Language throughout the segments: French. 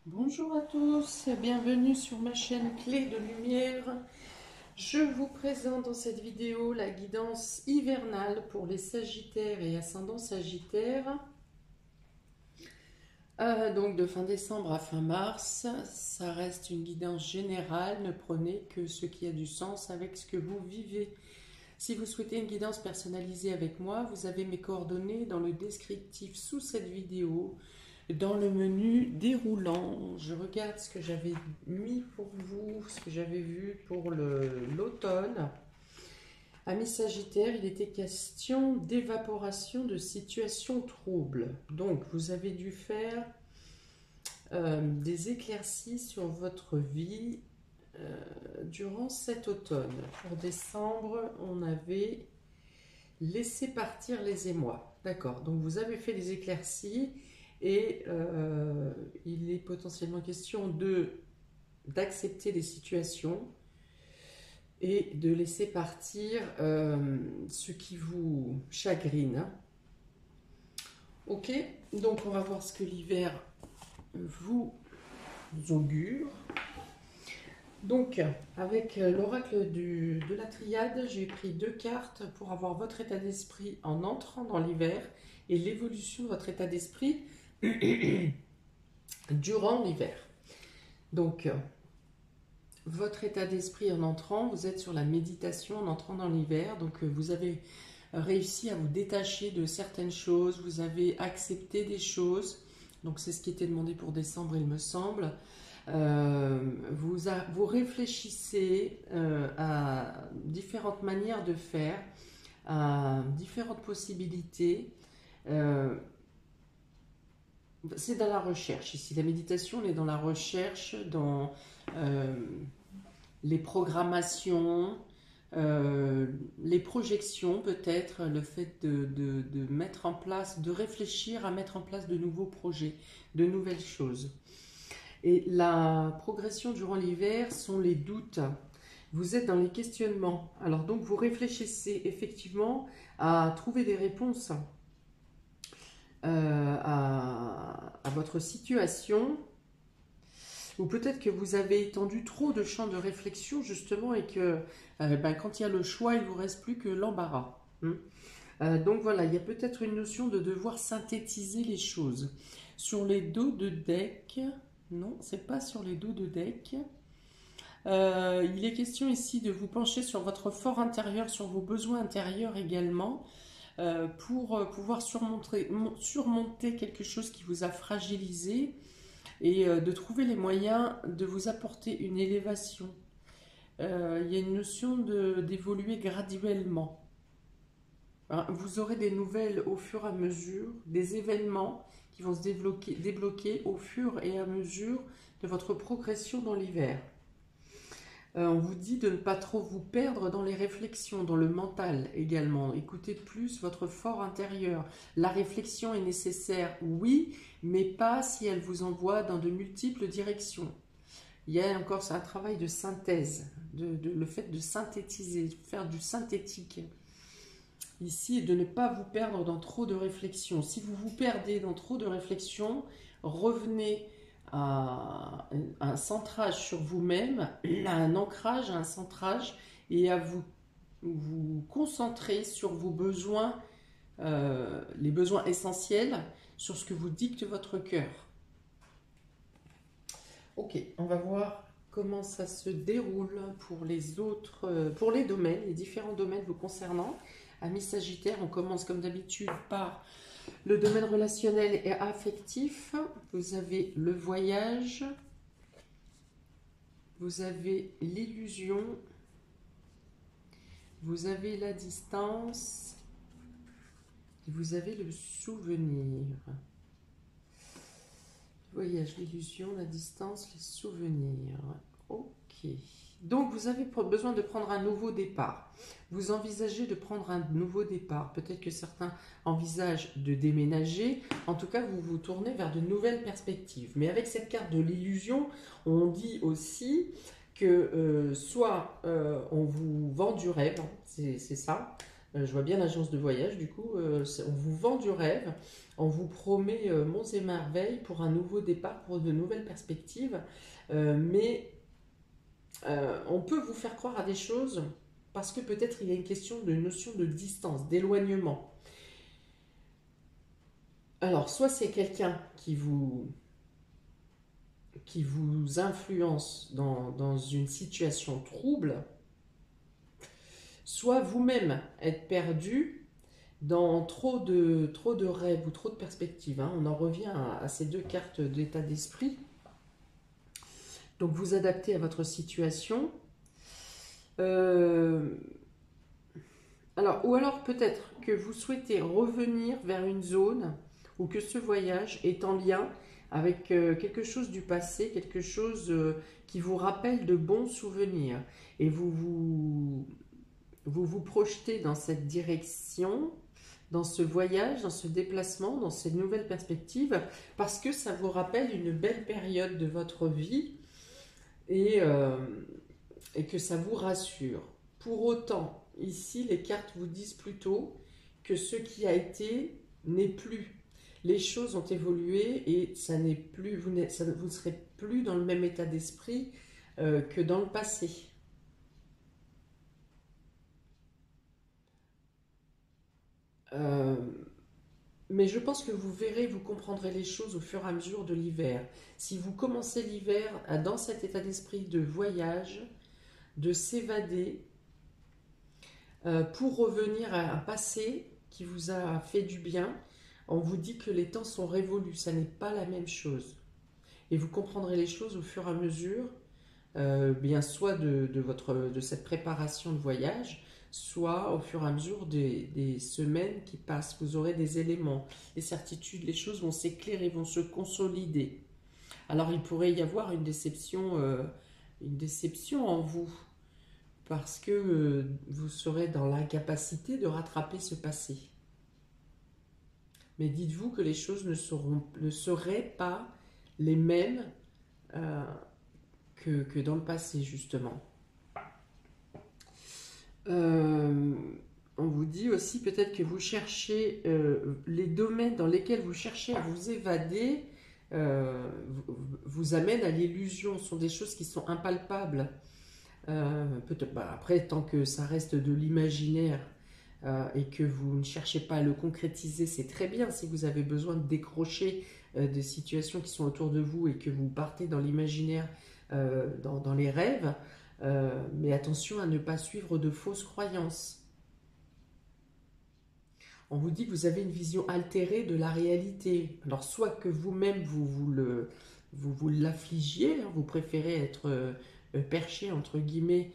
Bonjour à tous, bienvenue sur ma chaîne Clé de Lumière. Je vous présente dans cette vidéo la guidance hivernale pour les Sagittaires et ascendants Sagittaires. Donc de fin décembre à fin mars, ça reste une guidance générale, ne prenez que ce qui a du sens avec ce que vous vivez. Si vous souhaitez une guidance personnalisée avec moi, vous avez mes coordonnées dans le descriptif sous cette vidéo. Dans le menu déroulant, je regarde ce que j'avais mis pour vous, ce que j'avais vu pour l'automne. Amis Sagittaire, il était question d'évaporation de situations troubles. Donc, vous avez dû faire des éclaircies sur votre vie durant cet automne. Pour décembre, on avait laissé partir les émois. D'accord, donc vous avez fait des éclaircies. Et il est potentiellement question d'accepter les situations et de laisser partir ce qui vous chagrine. Ok, donc on va voir ce que l'hiver vous augure. Donc, avec l'oracle de la triade, j'ai pris 2 cartes pour avoir votre état d'esprit en entrant dans l'hiver et l'évolution de votre état d'esprit durant l'hiver. Donc, votre état d'esprit en entrant, vous êtes sur la méditation en entrant dans l'hiver. Donc, vous avez réussi à vous détacher de certaines choses, vous avez accepté des choses. Donc, c'est ce qui était demandé pour décembre, il me semble. Vous réfléchissez à différentes manières de faire, à différentes possibilités. C'est dans la recherche. Ici, la méditation, on est dans la recherche, dans les programmations, les projections peut-être, le fait de mettre en place, de réfléchir à mettre en place de nouveaux projets, de nouvelles choses. Et la progression durant l'hiver sont les doutes. Vous êtes dans les questionnements. Alors donc vous réfléchissez effectivement à trouver des réponses à votre situation, ou peut-être que vous avez étendu trop de champs de réflexion justement et que quand il y a le choix, il ne vous reste plus que l'embarras. Donc voilà, il y a peut-être une notion de devoir synthétiser les choses. Sur les dos de deck, non, c'est pas sur les dos de deck. Il est question ici de vous pencher sur votre fort intérieur, sur vos besoins intérieurs également, pour pouvoir surmonter quelque chose qui vous a fragilisé et de trouver les moyens de vous apporter une élévation. Il y a une notion d'évoluer graduellement. Vous aurez des nouvelles au fur et à mesure, des événements qui vont se débloquer au fur et à mesure de votre progression dans l'hiver. On vous dit de ne pas trop vous perdre dans les réflexions, dans le mental également. Écoutez plus votre fort intérieur. La réflexion est nécessaire, oui, mais pas si elle vous envoie dans de multiples directions. Il y a encore un travail de synthèse, le fait de synthétiser, de faire du synthétique. Ici, de ne pas vous perdre dans trop de réflexions. Si vous vous perdez dans trop de réflexions, revenez à un centrage sur vous-même, à un ancrage, à un centrage, et à vous concentrer sur vos besoins, les besoins essentiels, sur ce que vous dicte votre cœur. Ok, on va voir comment ça se déroule pour les autres, pour les domaines, les différents domaines vous concernant. Amis Sagittaire, on commence comme d'habitude par le domaine relationnel et affectif. Vous avez le voyage, vous avez l'illusion, vous avez la distance, vous avez le souvenir. Le voyage, l'illusion, la distance, les souvenirs. Ok. Donc vous avez besoin de prendre un nouveau départ. Vous envisagez de prendre un nouveau départ. Peut-être que certains envisagent de déménager. En tout cas, vous vous tournez vers de nouvelles perspectives. Mais avec cette carte de l'illusion, on dit aussi que soit on vous vend du rêve, c'est ça, Je vois bien l'agence de voyage, du coup, on vous vend du rêve, on vous promet monts et merveilles pour un nouveau départ, pour de nouvelles perspectives, mais on peut vous faire croire à des choses parce que peut-être il y a une question de notion de distance, d'éloignement. Alors, soit c'est quelqu'un qui vous influence dans une situation trouble, soit vous-même êtes perdu dans trop de rêves ou trop de perspectives, hein. On en revient à ces deux cartes d'état d'esprit. Donc vous adaptez à votre situation. Euh, ou alors peut-être que vous souhaitez revenir vers une zone ou que ce voyage est en lien avec quelque chose du passé, quelque chose qui vous rappelle de bons souvenirs. Et vous projetez dans cette direction, dans ce voyage, dans ce déplacement, dans ces nouvelles perspectives, parce que ça vous rappelle une belle période de votre vie et, euh, et que ça vous rassure. Pour autant, ici, les cartes vous disent plutôt que ce qui a été n'est plus. Les choses ont évolué et ça n'est plus, vous ne serez plus dans le même état d'esprit que dans le passé. Euh, mais je pense que vous verrez, vous comprendrez les choses au fur et à mesure de l'hiver. Si vous commencez l'hiver dans cet état d'esprit de voyage, de s'évader, pour revenir à un passé qui vous a fait du bien, on vous dit que les temps sont révolus, ça n'est pas la même chose. Et vous comprendrez les choses au fur et à mesure, bien soit de cette préparation de voyage, soit au fur et à mesure des semaines qui passent. Vous aurez des éléments, des certitudes, les choses vont s'éclairer, vont se consolider. Alors il pourrait y avoir une déception en vous, parce que vous serez dans l'incapacité de rattraper ce passé. Mais dites-vous que les choses ne seraient pas les mêmes euh, que dans le passé, justement. Euh, on vous dit aussi peut-être que vous cherchez les domaines dans lesquels vous cherchez à vous évader, vous amènent à l'illusion. Ce sont des choses qui sont impalpables. Peut-être, après, tant que ça reste de l'imaginaire et que vous ne cherchez pas à le concrétiser, c'est très bien. Si vous avez besoin de décrocher des situations qui sont autour de vous et que vous partez dans l'imaginaire, dans les rêves, mais attention à ne pas suivre de fausses croyances. On vous dit que vous avez une vision altérée de la réalité. Alors, soit que vous-même vous l'affligiez, hein, vous préférez être perché, entre guillemets,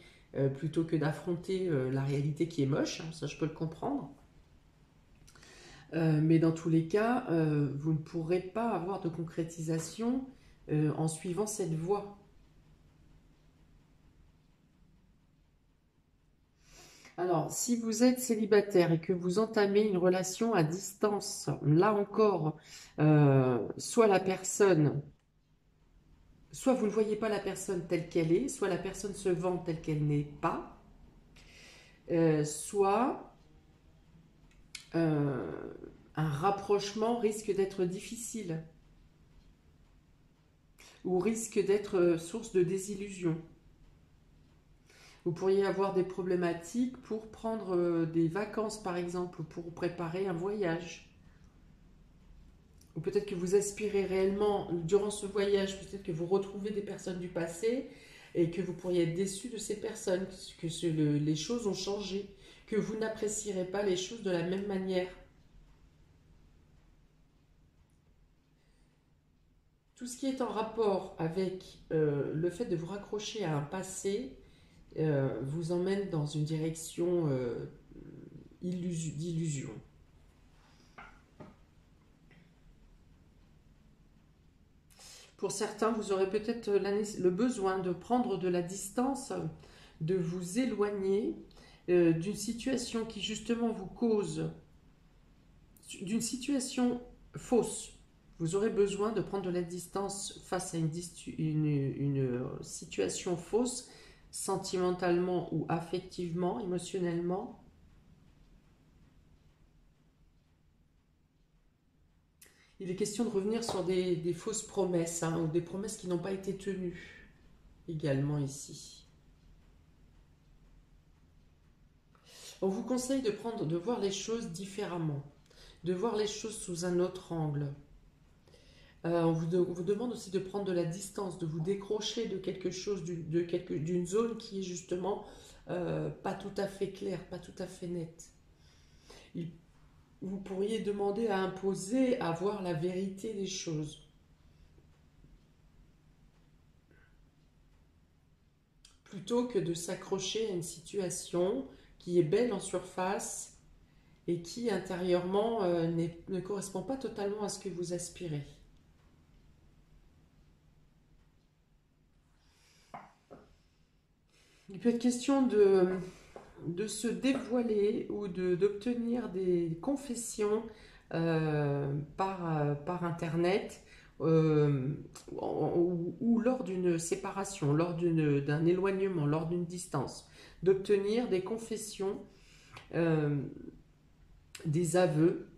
plutôt que d'affronter la réalité qui est moche, hein, ça je peux le comprendre. Mais dans tous les cas, vous ne pourrez pas avoir de concrétisation en suivant cette voie. Alors, si vous êtes célibataire et que vous entamez une relation à distance, là encore, soit la personne, soit vous ne voyez pas la personne telle qu'elle est, soit la personne se vend telle qu'elle n'est pas, soit euh, un rapprochement risque d'être difficile ou risque d'être source de désillusion. Vous pourriez avoir des problématiques pour prendre des vacances, par exemple, ou pour préparer un voyage. Ou peut-être que vous aspirez réellement, durant ce voyage, peut-être que vous retrouvez des personnes du passé et que vous pourriez être déçu de ces personnes, que les choses ont changé, que vous n'apprécierez pas les choses de la même manière. Tout ce qui est en rapport avec le fait de vous raccrocher à un passé vous emmène dans une direction d'illusion. Pour certains, vous aurez peut-être le besoin de prendre de la distance, de vous éloigner d'une situation qui justement vous cause, d'une situation fausse. Vous aurez besoin de prendre de la distance face à une situation fausse, sentimentalement ou affectivement, émotionnellement, Il est question de revenir sur des fausses promesses, hein, ou des promesses qui n'ont pas été tenues, également ici. On vous conseille de voir les choses différemment, de voir les choses sous un autre angle. On vous demande aussi de prendre de la distance, de vous décrocher de quelque chose, d'une zone qui est justement pas tout à fait claire, pas tout à fait nette. Vous pourriez demander à imposer, à voir la vérité des choses. Plutôt que de s'accrocher à une situation qui est belle en surface et qui intérieurement ne correspond pas totalement à ce que vous aspirez. Il peut être question de se dévoiler ou d'obtenir des confessions par Internet ou lors d'une séparation, lors d'un éloignement, lors d'une distance. D'obtenir des confessions, des aveux,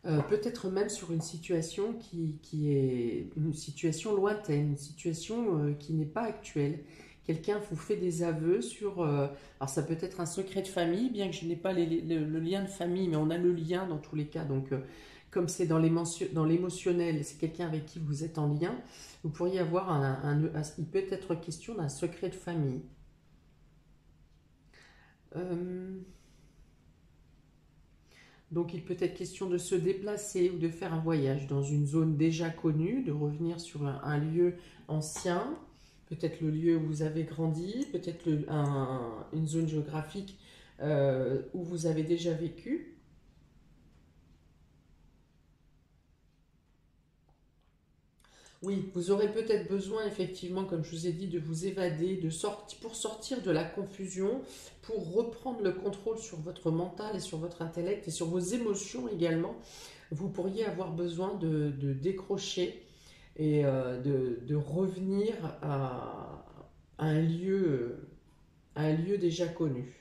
peut-être même sur une situation qui est une situation lointaine, une situation qui n'est pas actuelle. Quelqu'un vous fait des aveux sur... alors ça peut être un secret de famille, bien que je n'ai pas le lien de famille, mais on a le lien dans tous les cas. Donc comme c'est dans l'émotionnel, c'est quelqu'un avec qui vous êtes en lien, vous pourriez avoir il peut être question d'un secret de famille. Donc il peut être question de se déplacer ou de faire un voyage dans une zone déjà connue, de revenir sur un lieu ancien, peut-être le lieu où vous avez grandi, peut-être une zone géographique où vous avez déjà vécu. Oui, vous aurez peut-être besoin, effectivement, comme je vous ai dit, de vous évader, pour sortir de la confusion, pour reprendre le contrôle sur votre mental et sur votre intellect et sur vos émotions également. Vous pourriez avoir besoin de décrocher et de revenir à un lieu déjà connu.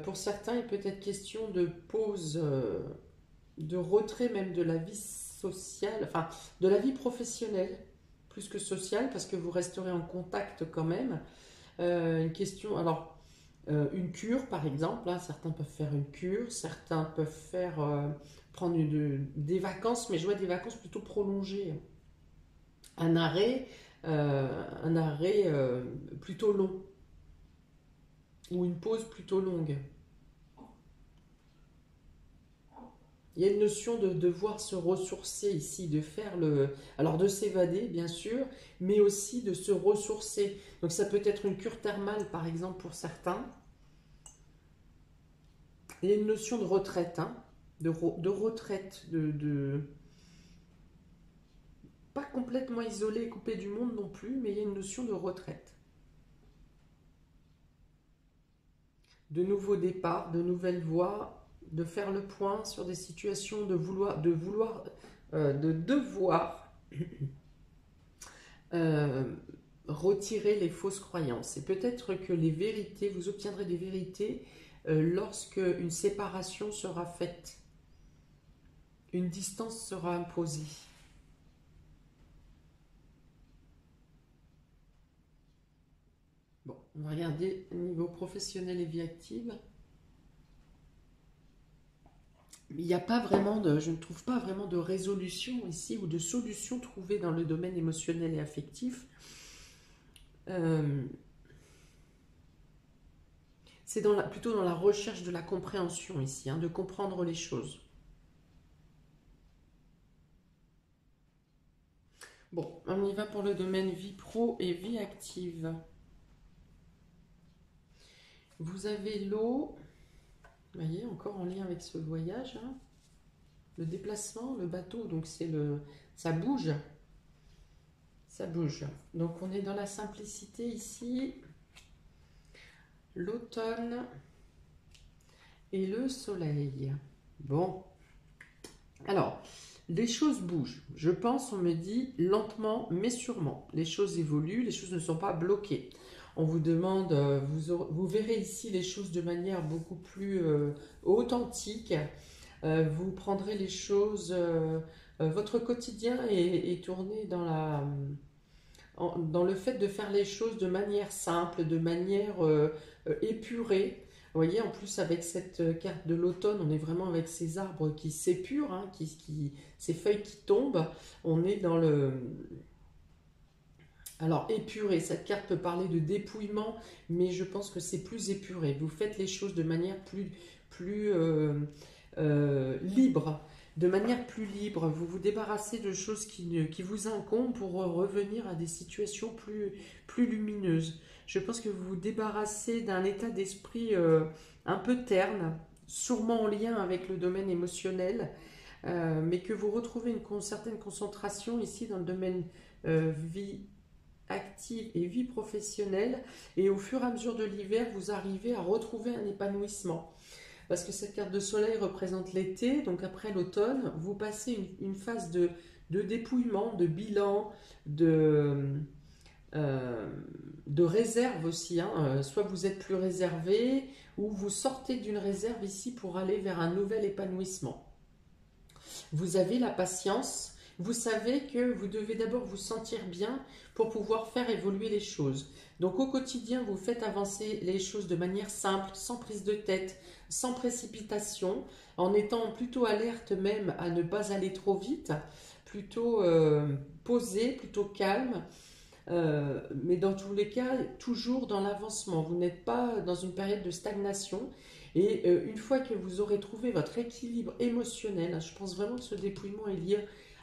Pour certains, il peut être question de pause, de retrait même de la vie sociale, enfin de la vie professionnelle, plus que sociale, parce que vous resterez en contact quand même. Une question, alors une cure par exemple, hein, certains peuvent faire une cure, certains peuvent prendre des vacances, mais je vois des vacances plutôt prolongées. Un arrêt plutôt long, ou une pause plutôt longue. Il y a une notion de devoir se ressourcer ici, alors de s'évader bien sûr, mais aussi de se ressourcer. Donc ça peut être une cure thermale par exemple pour certains. Il y a une notion de retraite, hein, de retraite, pas complètement isolé, coupé du monde non plus, mais il y a une notion de retraite. De nouveaux départs, de nouvelles voies, de faire le point sur des situations, de devoir retirer les fausses croyances. Et peut-être que vous obtiendrez des vérités lorsque une séparation sera faite, une distance sera imposée. Bon, on va regarder niveau professionnel et vie active. Il n'y a pas vraiment je ne trouve pas vraiment de résolution ici ou de solution trouvée dans le domaine émotionnel et affectif. C'est plutôt dans la recherche de la compréhension ici, hein, de comprendre les choses. Bon, on y va pour le domaine vie pro et vie active. Vous avez l'eau, vous voyez, encore en lien avec ce voyage, hein. Le déplacement, le bateau, donc ça bouge. Ça bouge. Donc on est dans la simplicité ici. L'automne et le soleil. Bon. Alors, les choses bougent. Je pense, on me dit, lentement mais sûrement. Les choses évoluent, les choses ne sont pas bloquées. On vous demande, vous verrez ici les choses de manière beaucoup plus authentique, Vous prendrez les choses, votre quotidien est tourné dans dans le fait de faire les choses de manière simple, de manière épurée. Vous voyez, en plus avec cette carte de l'automne, on est vraiment avec ces arbres qui s'épurent, hein, ces feuilles qui tombent. On est dans le... Alors épuré, cette carte peut parler de dépouillement, mais je pense que c'est plus épuré. Vous faites les choses de manière plus libre, de manière plus libre. Vous vous débarrassez de choses qui vous incombent pour revenir à des situations plus lumineuses. Je pense que vous vous débarrassez d'un état d'esprit un peu terne, sûrement en lien avec le domaine émotionnel, mais que vous retrouvez une certaine concentration ici dans le domaine vie active et vie professionnelle, et au fur et à mesure de l'hiver, vous arrivez à retrouver un épanouissement. Parce que cette carte de soleil représente l'été, donc après l'automne, vous passez une phase de dépouillement, de bilan, euh, de réserve aussi. Hein. Soit vous êtes plus réservé, ou vous sortez d'une réserve ici pour aller vers un nouvel épanouissement. Vous avez la patience, vous savez que vous devez d'abord vous sentir bien pour pouvoir faire évoluer les choses. Donc au quotidien, vous faites avancer les choses de manière simple, sans prise de tête, sans précipitation, en étant plutôt alerte même à ne pas aller trop vite, plutôt posé, plutôt calme, mais dans tous les cas, toujours dans l'avancement. Vous n'êtes pas dans une période de stagnation. Et une fois que vous aurez trouvé votre équilibre émotionnel, hein, je pense vraiment que ce dépouillement est lié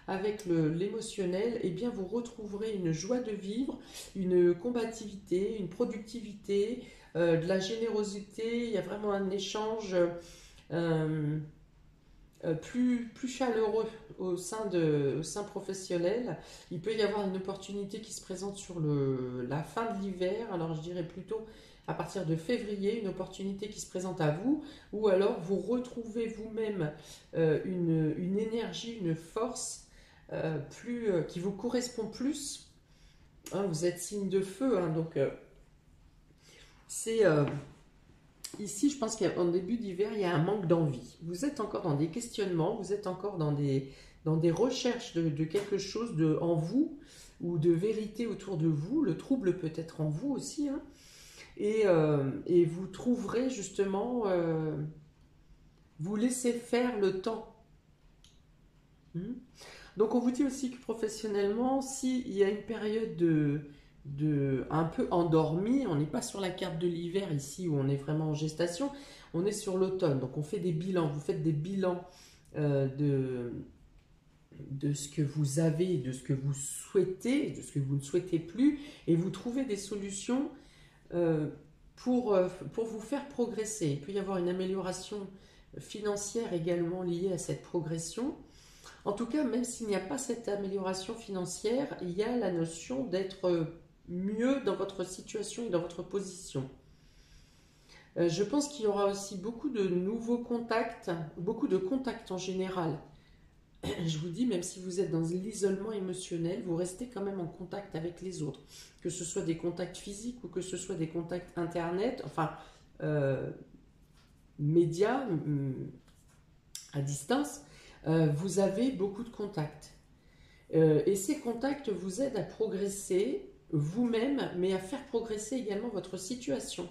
avec l'émotionnel, eh bien vous retrouverez une joie de vivre, une combativité, une productivité, de la générosité. Il y a vraiment un échange euh, plus chaleureux au sein professionnel. Il peut y avoir une opportunité qui se présente sur la fin de l'hiver, alors je dirais plutôt à partir de février, une opportunité qui se présente à vous, ou alors vous retrouvez vous-même une énergie, une force qui vous correspond plus. Hein, vous êtes signe de feu, hein, donc c'est... ici, je pense qu'en début d'hiver, il y a un manque d'envie. Vous êtes encore dans des questionnements, vous êtes encore dans des recherches de quelque chose en vous, ou de vérité autour de vous. Le trouble peut être en vous aussi, hein. Et vous trouverez justement, vous laissez faire le temps. Hmm. Donc on vous dit aussi que professionnellement, s'il y a une période un peu endormie, on n'est pas sur la carte de l'hiver ici où on est vraiment en gestation, on est sur l'automne. Donc on fait des bilans, vous faites des bilans euh, de, de ce que vous avez, de ce que vous souhaitez, de ce que vous ne souhaitez plus, et vous trouvez des solutions euh, pour vous faire progresser. Il peut y avoir une amélioration financière également liée à cette progression. En tout cas, même s'il n'y a pas cette amélioration financière, il y a la notion d'être mieux dans votre situation et dans votre position. Je pense qu'il y aura aussi beaucoup de nouveaux contacts, beaucoup de contacts en général. Je vous dis, même si vous êtes dans l'isolement émotionnel, vous restez quand même en contact avec les autres. Que ce soit des contacts physiques ou que ce soit des contacts internet, enfin, euh, médias, à distance, vous avez beaucoup de contacts. Et ces contacts vous aident à progresser vous-même, mais à faire progresser également votre situation.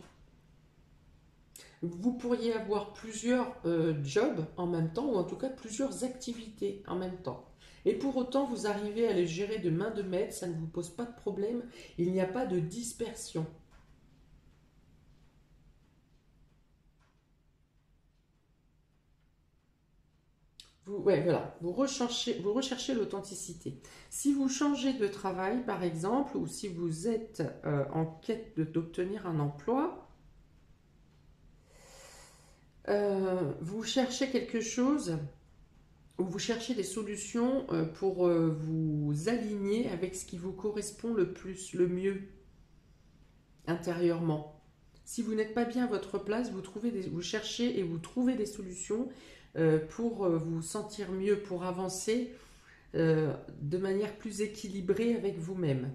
Vous pourriez avoir plusieurs jobs en même temps, ou en tout cas plusieurs activités en même temps. Et pour autant, vous arrivez à les gérer de main de maître, ça ne vous pose pas de problème, il n'y a pas de dispersion. Ouais, voilà, vous recherchez l'authenticité. Si vous changez de travail, par exemple, ou si vous êtes en quête d'obtenir un emploi, vous cherchez quelque chose, ou vous cherchez des solutions pour vous aligner avec ce qui vous correspond le plus, le mieux intérieurement. Si vous n'êtes pas bien à votre place, vous cherchez et vous trouvez des solutions pour vous sentir mieux, pour avancer de manière plus équilibrée avec vous-même.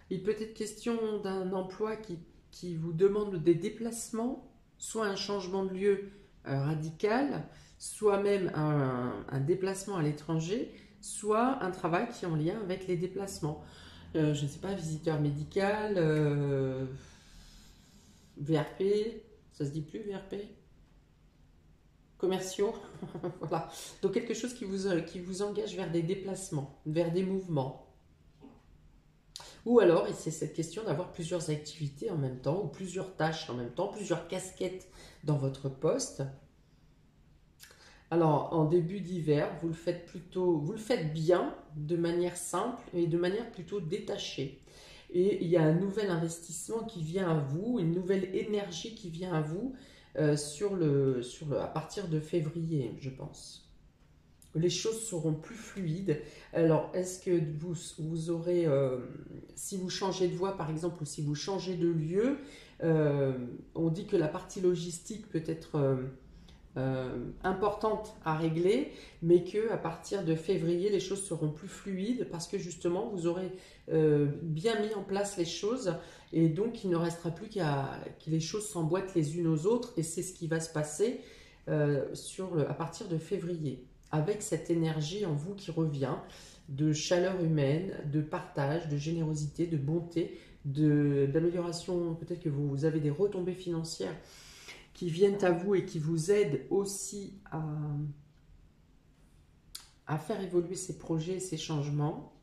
Il peut être question d'un emploi qui vous demande des déplacements, soit un changement de lieu radical, soit même un déplacement à l'étranger, soit un travail qui est en lien avec les déplacements. Je ne sais pas, visiteur médical, VRP, ça se dit plus VRP? Commerciaux, voilà. Donc quelque chose qui vous engage vers des déplacements, vers des mouvements. Ou alors, c'est cette question d'avoir plusieurs activités en même temps, ou plusieurs tâches en même temps, plusieurs casquettes dans votre poste. Alors, en début d'hiver, vous le faites bien, de manière simple et de manière plutôt détachée. Et il y a un nouvel investissement qui vient à vous, une nouvelle énergie qui vient à vous à partir de février, je pense. Les choses seront plus fluides. Alors, est-ce que vous aurez, si vous changez de voie par exemple, ou si vous changez de lieu, on dit que la partie logistique peut être importante à régler, mais que à partir de février, les choses seront plus fluides parce que justement, vous aurez bien mis en place les choses et donc il ne restera plus que les choses s'emboîtent les unes aux autres et c'est ce qui va se passer à partir de février, avec cette énergie en vous qui revient de chaleur humaine, de partage, de générosité, de bonté, d'amélioration. Peut-être que vous avez des retombées financières qui viennent à vous et qui vous aident aussi à faire évoluer ces projets, ces changements.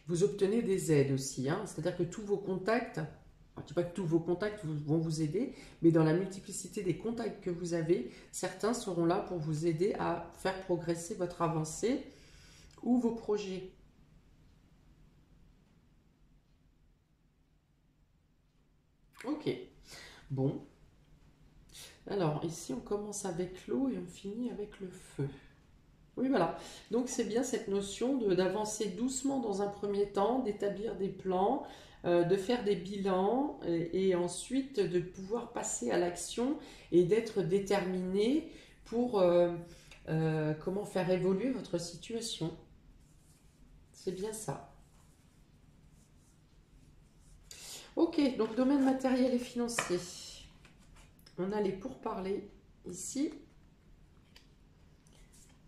Vous obtenez des aides aussi, hein, c'est-à-dire que tous vos contacts, je ne dis pas que tous vos contacts vont vous aider, mais dans la multiplicité des contacts que vous avez, certains seront là pour vous aider à faire progresser votre avancée ou vos projets. Ok, bon. Alors, ici, on commence avec l'eau et on finit avec le feu. Oui, voilà. Donc, c'est bien cette notion d'avancer doucement dans un premier temps, d'établir des plans, de faire des bilans et ensuite de pouvoir passer à l'action et d'être déterminé pour comment faire évoluer votre situation. C'est bien ça. Ok, donc domaine matériel et financier. On a les pourparlers ici.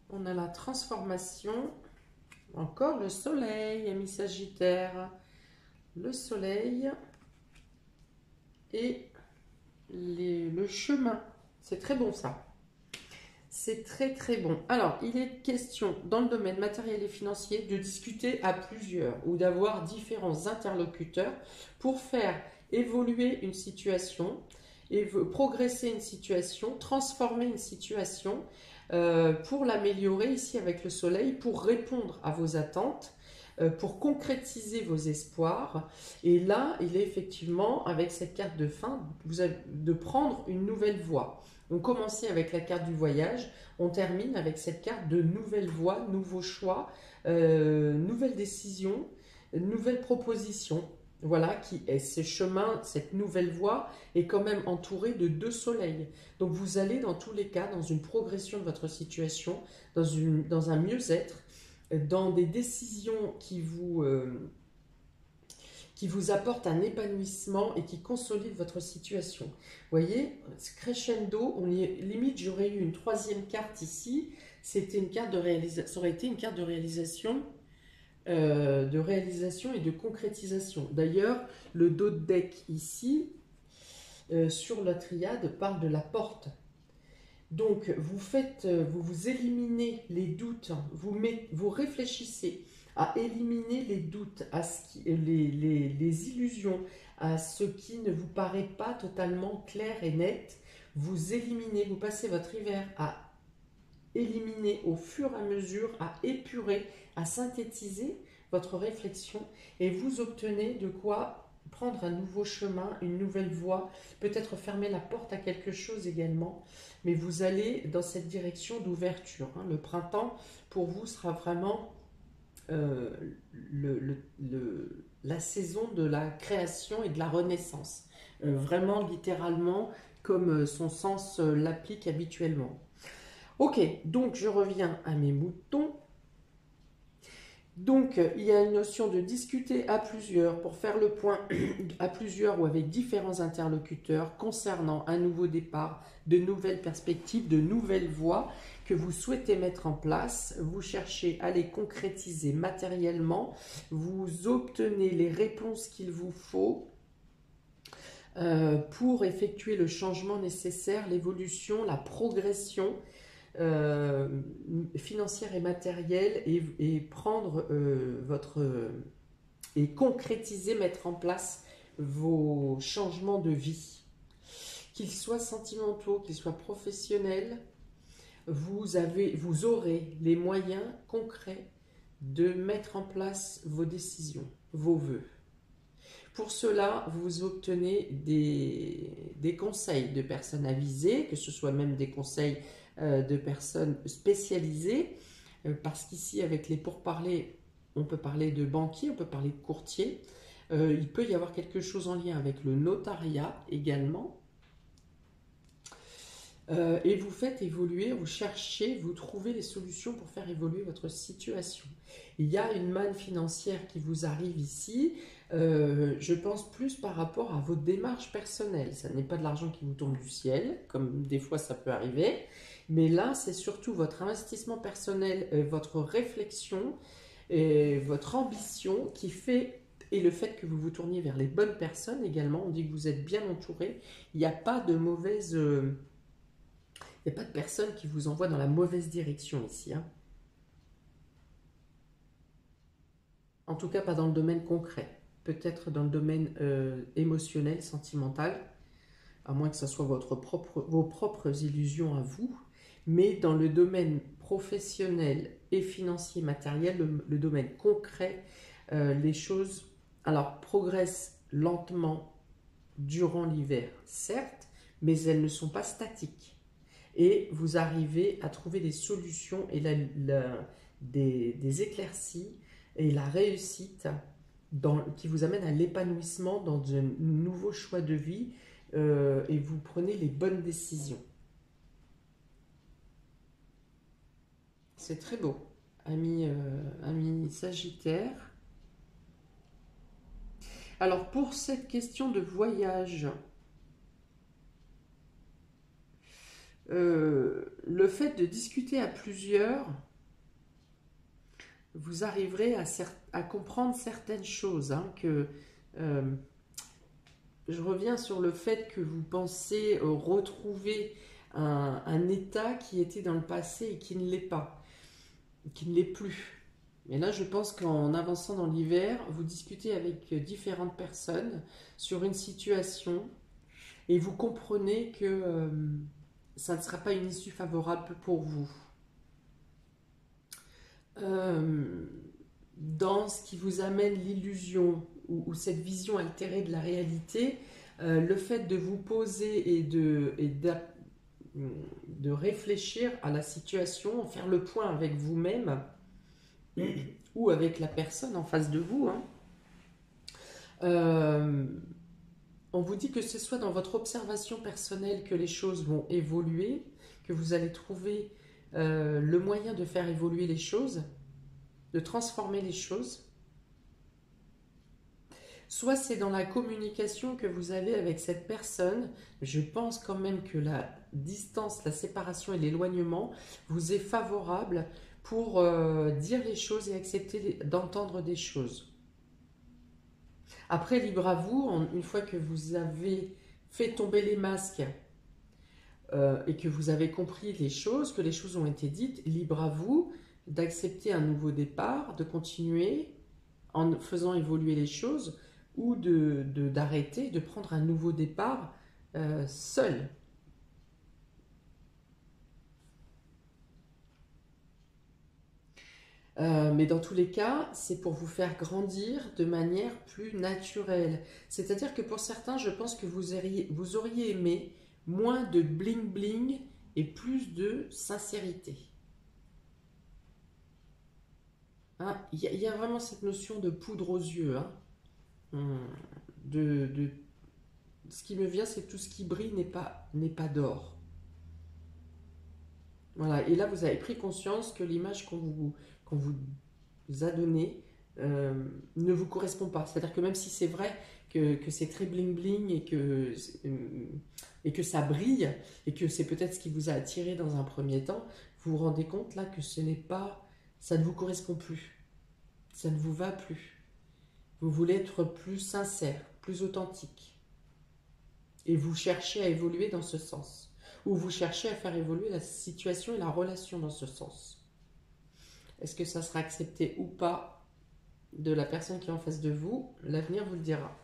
On a la transformation. Encore le soleil, ami Sagittaire. Le soleil et le chemin. C'est très bon ça. C'est très très bon. Alors, il est question dans le domaine matériel et financier de discuter à plusieurs ou d'avoir différents interlocuteurs pour faire évoluer une situation et progresser une situation, transformer une situation pour l'améliorer ici avec le soleil, pour répondre à vos attentes, pour concrétiser vos espoirs. Et là, il est effectivement, avec cette carte de fin, vous avez de prendre une nouvelle voie. On commençait avec la carte du voyage, on termine avec cette carte de nouvelle voie, nouveaux choix, nouvelles décisions, nouvelles propositions. Voilà, qui est ce chemin, cette nouvelle voie est quand même entourée de 2 soleils. Donc vous allez dans tous les cas dans une progression de votre situation, dans un mieux-être, dans des décisions qui vous apportent un épanouissement et qui consolident votre situation. Vous voyez, crescendo, limite j'aurais eu une 3e carte ici, c'était une carte de réalisation, ça aurait été une carte de réalisation et de concrétisation. D'ailleurs, le dos de deck ici, sur la triade, parle de la porte. Donc, vous éliminez les doutes, vous réfléchissez à éliminer les doutes, les illusions, à ce qui ne vous paraît pas totalement clair et net. Vous éliminez, vous passez votre hiver à éliminer au fur et à mesure, à épurer, à synthétiser votre réflexion et vous obtenez de quoi prendre un nouveau chemin, une nouvelle voie, peut-être fermer la porte à quelque chose également, mais vous allez dans cette direction d'ouverture. Le printemps, pour vous, sera vraiment la saison de la création et de la renaissance. Vraiment, littéralement, comme son sens l'applique habituellement. Ok, donc je reviens à mes moutons. Donc, il y a une notion de discuter à plusieurs pour faire le point à plusieurs ou avec différents interlocuteurs concernant un nouveau départ, de nouvelles perspectives, de nouvelles voies que vous souhaitez mettre en place. Vous cherchez à les concrétiser matériellement. Vous obtenez les réponses qu'il vous faut pour effectuer le changement nécessaire, l'évolution, la progression financière et matérielle et prendre et concrétiser, mettre en place vos changements de vie, qu'ils soient sentimentaux, qu'ils soient professionnels. Vous aurez les moyens concrets de mettre en place vos décisions, vos vœux. Pour cela, vous obtenez des conseils de personnes avisées, que ce soit même des conseils de personnes spécialisées, parce qu'ici, avec les pourparlers, on peut parler de banquier, on peut parler de courtier. Il peut y avoir quelque chose en lien avec le notariat également. Et vous faites évoluer, vous cherchez, vous trouvez les solutions pour faire évoluer votre situation. Il y a une manne financière qui vous arrive ici, je pense plus par rapport à vos démarches personnelles. Ça n'est pas de l'argent qui vous tombe du ciel, comme des fois ça peut arriver, mais là c'est surtout votre investissement personnel, votre réflexion, votre ambition qui fait, et le fait que vous vous tourniez vers les bonnes personnes également. On dit que vous êtes bien entouré, il n'y a pas de mauvaise... il n'y a pas de personne qui vous envoie dans la mauvaise direction ici. Hein. En tout cas, pas dans le domaine concret. Peut-être dans le domaine émotionnel, sentimental, à moins que ce soit vos propres illusions à vous. Mais dans le domaine professionnel et financier, matériel, le domaine concret, les choses progressent lentement durant l'hiver, certes, mais elles ne sont pas statiques. Et vous arrivez à trouver des solutions et des éclaircies et la réussite qui vous amène à l'épanouissement dans un nouveau choix de vie et vous prenez les bonnes décisions. C'est très beau, ami Sagittaire. Alors pour cette question de voyage, le fait de discuter à plusieurs, vous arriverez à comprendre certaines choses. Hein, je reviens sur le fait que vous pensez retrouver un état qui était dans le passé et qui ne l'est pas, qui ne l'est plus. Mais là, je pense qu'en avançant dans l'hiver, vous discutez avec différentes personnes sur une situation et vous comprenez que ça ne sera pas une issue favorable pour vous. Dans ce qui vous amène l'illusion ou cette vision altérée de la réalité, le fait de vous poser et de réfléchir à la situation, faire le point avec vous-même ou avec la personne en face de vous, hein, on vous dit que ce soit dans votre observation personnelle que les choses vont évoluer, que vous allez trouver le moyen de faire évoluer les choses, de transformer les choses. Soit c'est dans la communication que vous avez avec cette personne. Je pense quand même que la distance, la séparation et l'éloignement vous est favorable pour dire les choses et accepter d'entendre des choses. Après, libre à vous, une fois que vous avez fait tomber les masques et que vous avez compris les choses, que les choses ont été dites, libre à vous d'accepter un nouveau départ, de continuer en faisant évoluer les choses ou d'arrêter, de prendre un nouveau départ seul. Mais dans tous les cas, c'est pour vous faire grandir de manière plus naturelle. C'est-à-dire que pour certains, je pense que vous auriez aimé moins de bling-bling et plus de sincérité. Hein, y a vraiment cette notion de poudre aux yeux. Hein. Ce qui me vient, c'est que tout ce qui brille n'est pas d'or. Voilà, et là, vous avez pris conscience que l'image qu'on vous a donné ne vous correspond pas. C'est-à-dire que même si c'est vrai que c'est très bling bling et que ça brille et que c'est peut-être ce qui vous a attiré dans un premier temps, vous vous rendez compte là que ce n'est pas, ça ne vous correspond plus, ça ne vous va plus. Vous voulez être plus sincère, plus authentique et vous cherchez à évoluer dans ce sens. Ou vous cherchez à faire évoluer la situation et la relation dans ce sens. Est-ce que ça sera accepté ou pas de la personne qui est en face de vous? L'avenir vous le dira.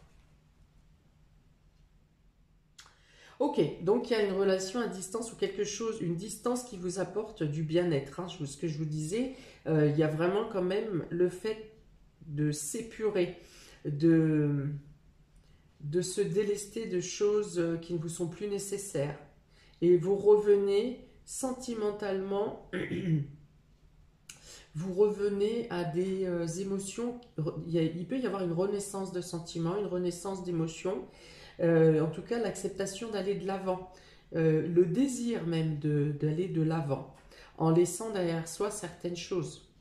Ok, donc il y a une relation à distance ou quelque chose, une distance qui vous apporte du bien-être. Hein. Ce que je vous disais, il y a vraiment quand même le fait de s'épurer, de se délester de choses qui ne vous sont plus nécessaires. Et vous revenez sentimentalement, vous revenez à des émotions. Il peut y avoir une renaissance de sentiments, une renaissance d'émotions. En tout cas, l'acceptation d'aller de l'avant. Le désir même d'aller de l'avant. En laissant derrière soi certaines choses.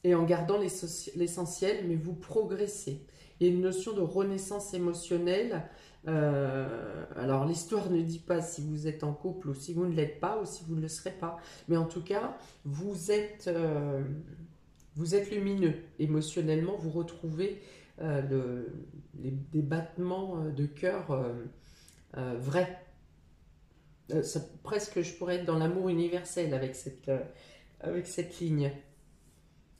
Et en gardant l'essentiel, mais vous progressez. Il y a une notion de renaissance émotionnelle. Alors l'histoire ne dit pas si vous êtes en couple ou si vous ne l'êtes pas ou si vous ne le serez pas. Mais en tout cas, vous êtes lumineux. Émotionnellement, vous retrouvez des battements de cœur vrais. Presque, je pourrais être dans l'amour universel avec cette ligne.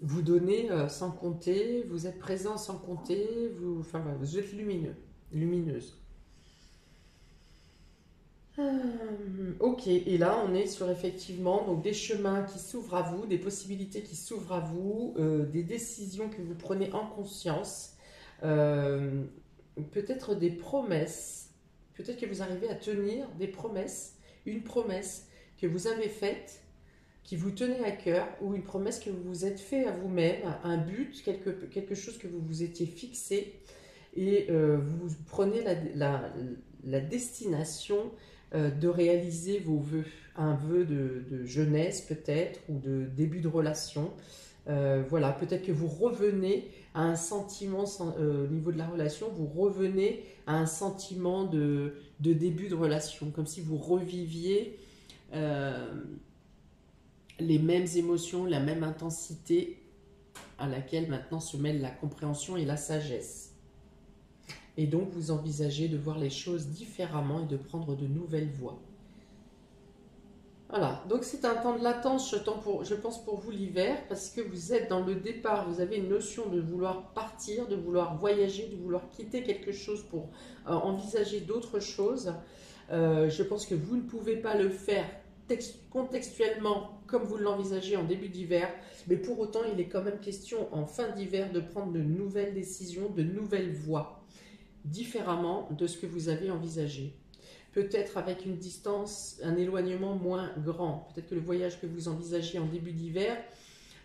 Vous donnez sans compter, vous êtes présent sans compter, vous êtes lumineux, lumineuse. Ok, et là on est sur effectivement donc, des chemins qui s'ouvrent à vous, des possibilités qui s'ouvrent à vous, des décisions que vous prenez en conscience, peut-être des promesses, peut-être que vous arrivez à tenir des promesses, une promesse que vous avez faite, qui vous tenait à cœur, ou une promesse que vous vous êtes fait à vous-même, un but, quelque chose que vous vous étiez fixé, et vous prenez la destination de réaliser vos vœux. Un vœu de jeunesse peut-être, ou de début de relation. Voilà, peut-être que vous revenez à un sentiment, au niveau de la relation, vous revenez à un sentiment de début de relation, comme si vous reviviez les mêmes émotions, la même intensité à laquelle maintenant se mêlent la compréhension et la sagesse. Et donc vous envisagez de voir les choses différemment et de prendre de nouvelles voies. Voilà, donc c'est un temps de latence, je pense pour vous l'hiver, parce que vous êtes dans le départ, vous avez une notion de vouloir partir, de vouloir voyager, de vouloir quitter quelque chose pour envisager d'autres choses. Je pense que vous ne pouvez pas le faire contextuellement comme vous l'envisagez en début d'hiver, mais pour autant il est quand même question en fin d'hiver de prendre de nouvelles décisions, de nouvelles voies, différemment de ce que vous avez envisagé. Peut-être avec une distance, un éloignement moins grand. Peut-être que le voyage que vous envisagez en début d'hiver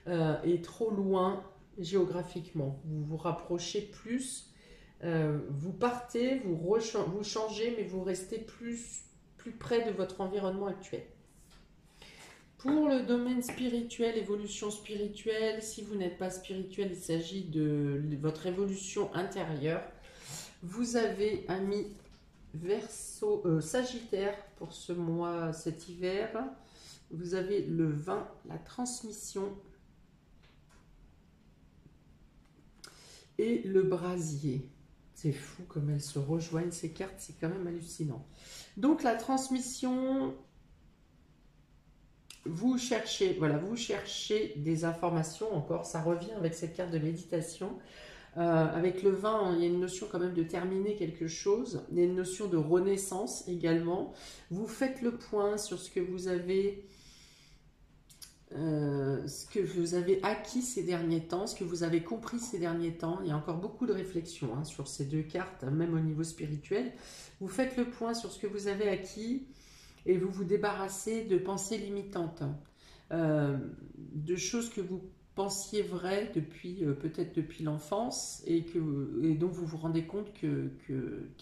est trop loin géographiquement. Vous vous rapprochez plus, vous partez, vous changez, mais vous restez plus près de votre environnement actuel. Pour le domaine spirituel, évolution spirituelle, si vous n'êtes pas spirituel, il s'agit de votre évolution intérieure. Vous avez ami Verseau, Sagittaire pour ce mois, cet hiver. Vous avez le 20, la transmission et le brasier. C'est fou comme elles se rejoignent ces cartes, c'est quand même hallucinant. Donc la transmission, vous cherchez des informations encore, ça revient avec cette carte de méditation. Avec le vin, il y a une notion quand même de terminer quelque chose, il y a une notion de renaissance également. Vous faites le point sur ce que vous avez acquis ces derniers temps, ce que vous avez compris ces derniers temps. Il y a encore beaucoup de réflexions sur ces deux cartes, même au niveau spirituel. Vous faites le point sur ce que vous avez acquis et vous vous débarrassez de pensées limitantes, de choses que vous pensiez vraies peut-être depuis l'enfance et dont vous vous rendez compte qu'elles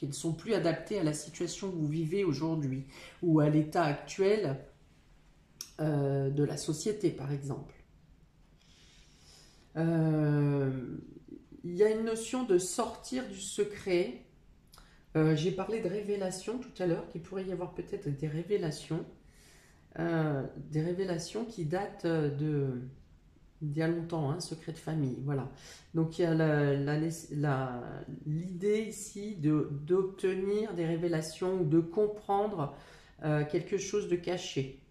ne sont plus adaptées à la situation que vous vivez aujourd'hui ou à l'état actuel de la société par exemple. Il y a une notion de sortir du secret. J'ai parlé de révélation tout à l'heure, qu'il pourrait y avoir peut-être des révélations qui datent d'il y a longtemps, hein, secret de famille, voilà. Donc il y a l'idée ici d'obtenir des révélations ou de comprendre quelque chose de caché.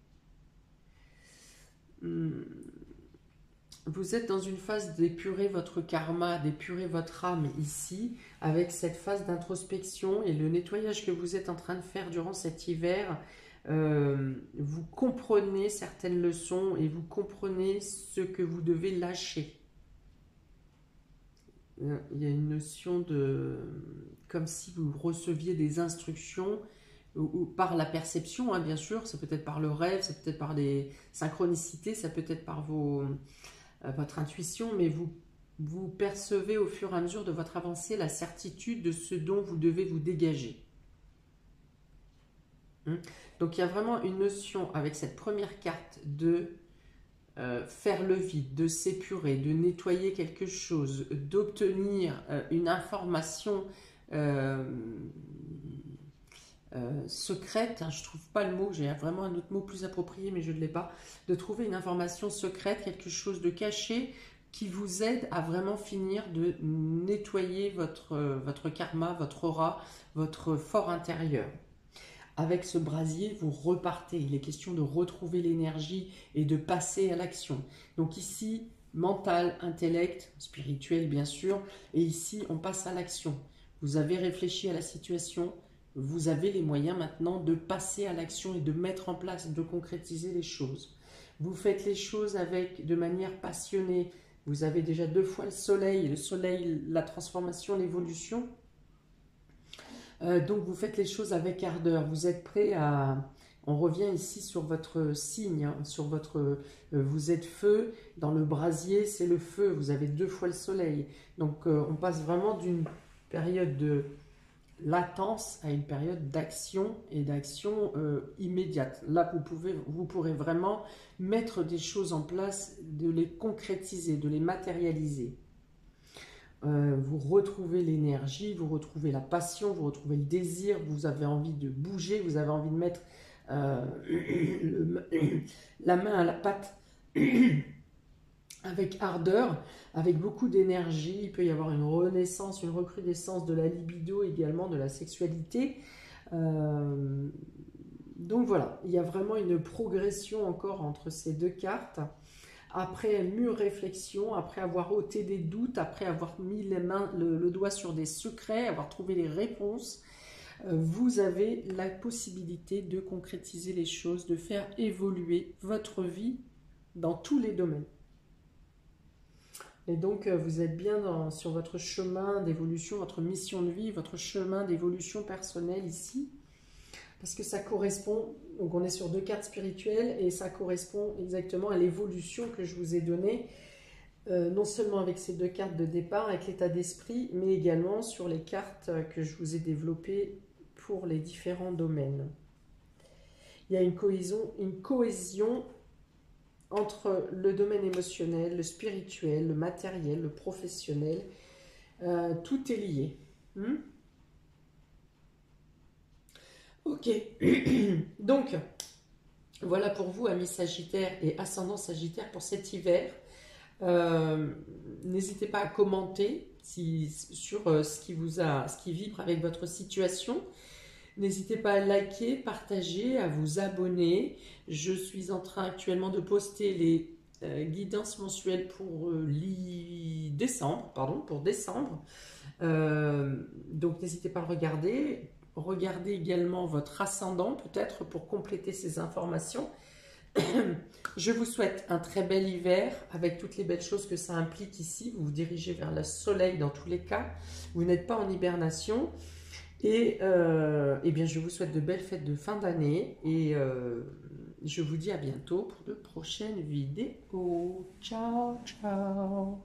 Vous êtes dans une phase d'épurer votre karma, d'épurer votre âme ici, avec cette phase d'introspection et le nettoyage que vous êtes en train de faire durant cet hiver. Vous comprenez certaines leçons et vous comprenez ce que vous devez lâcher. Il y a une notion de... comme si vous receviez des instructions ou par la perception, hein, bien sûr, ça peut être par le rêve, ça peut être par des synchronicités, ça peut être par votre intuition, mais vous percevez au fur et à mesure de votre avancée la certitude de ce dont vous devez vous dégager. Donc il y a vraiment une notion avec cette première carte de faire le vide, de s'épurer, de nettoyer quelque chose, d'obtenir une information secrète, hein, je ne trouve pas le mot, j'ai vraiment un autre mot plus approprié mais je ne l'ai pas, de trouver une information secrète, quelque chose de caché qui vous aide à vraiment finir de nettoyer votre karma, votre aura, votre fort intérieur. Avec ce brasier, vous repartez. Il est question de retrouver l'énergie et de passer à l'action. Donc ici, mental, intellect, spirituel bien sûr, et ici on passe à l'action. Vous avez réfléchi à la situation, vous avez les moyens maintenant de passer à l'action et de mettre en place, de concrétiser les choses. Vous faites les choses de manière passionnée. Vous avez déjà 2 fois le soleil, la transformation, l'évolution. Donc vous faites les choses avec ardeur. Vous êtes prêt à... On revient ici sur votre signe, hein, sur votre... vous êtes feu, dans le brasier c'est le feu, vous avez 2 fois le soleil. Donc on passe vraiment d'une période de latence à une période d'action et d'action immédiate. Là, vous pourrez vraiment mettre des choses en place, de les concrétiser, de les matérialiser. Vous retrouvez l'énergie, vous retrouvez la passion, vous retrouvez le désir, vous avez envie de bouger, vous avez envie de mettre la main à la pâte avec ardeur, avec beaucoup d'énergie. Il peut y avoir une renaissance, une recrudescence de la libido, également de la sexualité. Donc voilà, il y a vraiment une progression encore entre ces 2 cartes. Après mûre réflexion, après avoir ôté des doutes, après avoir mis le doigt sur des secrets, avoir trouvé les réponses, vous avez la possibilité de concrétiser les choses, de faire évoluer votre vie dans tous les domaines. Et donc, vous êtes bien sur votre chemin d'évolution, votre mission de vie, votre chemin d'évolution personnelle ici. Parce que ça correspond, donc on est sur 2 cartes spirituelles et ça correspond exactement à l'évolution que je vous ai donnée, non seulement avec ces 2 cartes de départ, avec l'état d'esprit, mais également sur les cartes que je vous ai développées pour les différents domaines. Il y a une cohésion entre le domaine émotionnel, le spirituel, le matériel, le professionnel. Tout est lié. Ok, donc voilà pour vous, amis Sagittaire et ascendant Sagittaire, pour cet hiver. N'hésitez pas à commenter sur ce qui vibre avec votre situation. N'hésitez pas à liker, partager, à vous abonner. Je suis en train actuellement de poster les guidances mensuelles pour décembre. Donc n'hésitez pas à le regarder. Regardez également votre ascendant peut-être pour compléter ces informations. Je vous souhaite un très bel hiver avec toutes les belles choses que ça implique ici. Vous vous dirigez vers le soleil dans tous les cas. Vous n'êtes pas en hibernation. Et bien, je vous souhaite de belles fêtes de fin d'année. Et je vous dis à bientôt pour de prochaines vidéos. Ciao, ciao.